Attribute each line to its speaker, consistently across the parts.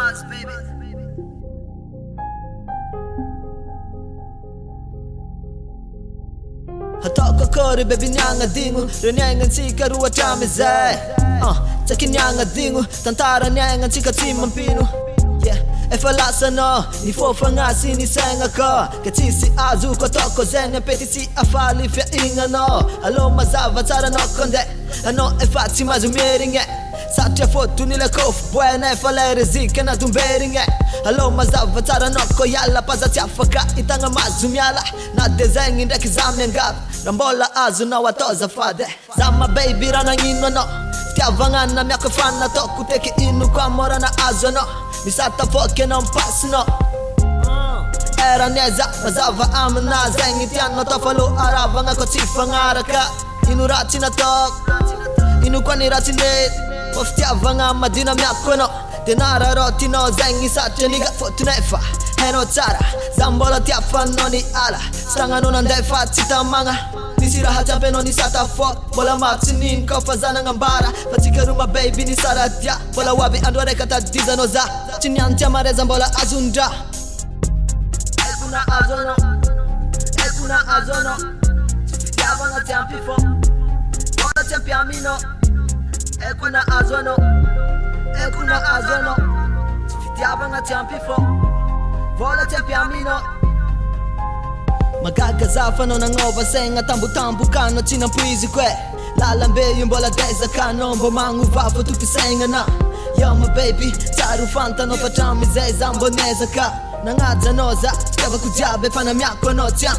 Speaker 1: Buzz, baby. Hatoko kore baby nyanga dingu renyangan sika ruwa chamizai Takin nyanga dingu tantara nyangan sika timampinu Yeah, efalasa no ni fofa ngasi ni senga ko Katisi azu ko toko zenya petisi afali fya inga no Alo mazava tara no konde Ano efati mazumeringe Satya fotu nila kof buena efalere zika na dumberinge Alo mazava tara no ko yalla pazatia faka itanga mazumyala Na desengi ndeki zamyangab Rambola azu na watoza fade Zama baby rana ngino no Tiavangana miako fana to Kuteke inu kwa mora na azu no Misata foke non pass no Era neza mazava amna Zengi tiano tofalo aravanga ko tifangaraka Inu rati na tok Inu kwa ni rati net Of tiavanga madina miako no Denara roti no zengi satya niga fotu nefa Heno tsara Zambola tiafa no ni ala Stanga no nandefa titamanga Nisira hajabe no ni sata fuck Bola matinin kofa zana ngambara Patika ruma baby ni saratya Bola wabi andware kata diza no za Chinyantia mareza mbola azundra Ekuna azono Ekuna azono Tiaba nga tiampifo Bola tiampiamino Ekuna azono Ekuna azono Tiaba nga tiampifo Bola tiampiamino Magagazafa no nangova senga tambu kano chinampuizi kwe Lalambe yumbola deza kano mbo mangu vafo tupisenga na Yo my baby, taru fanta no pachami zay zambo neza ka Nangadza noza, skava kujabe pana myako no tiam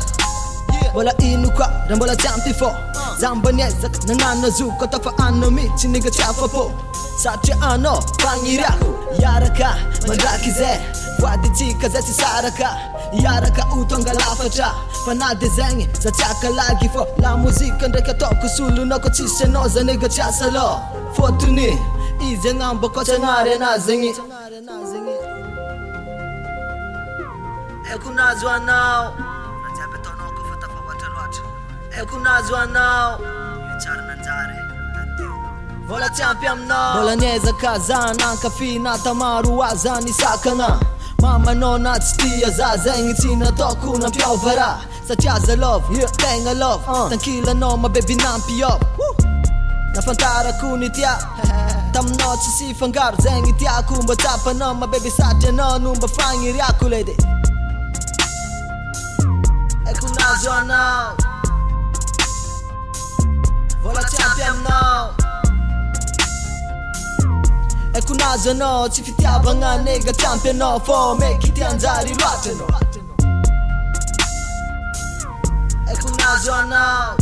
Speaker 1: Bola inu kwa, rambola tiampifo Zambo neza, nangano zuko tofa ano michi niga chafa po Satya ano, pangiraku Yaraka, mandrakize Wadi chika zesi saraka Yaraka utonga lafacha Pana desengi, za chaka lagi fo La muzika ndeka toku sulu no kochishe noza niga chasalo Fotuni, ize ngambo kocha ngare na zingi Ekunazwa now Najabe tono kufuta fa waterwatch Ekunazwa now Yuchara nanzare Vola champion no Bola nyeza kazana Kafina tamaru wazani sakana Mama no natstia za zengi tina toku na piovara Satyaza love, yeah, tenga love Tankila no ma baby nampi up Na fantara kunitia Tam no chisi fangar zengi tia kumba tapa no ma baby satya no numba fangi riaku lady Ekunazwa now Vola champion now Ekunazwa no chifitiava nga nega champion no For make it yanzari lwate no Ekunazwa now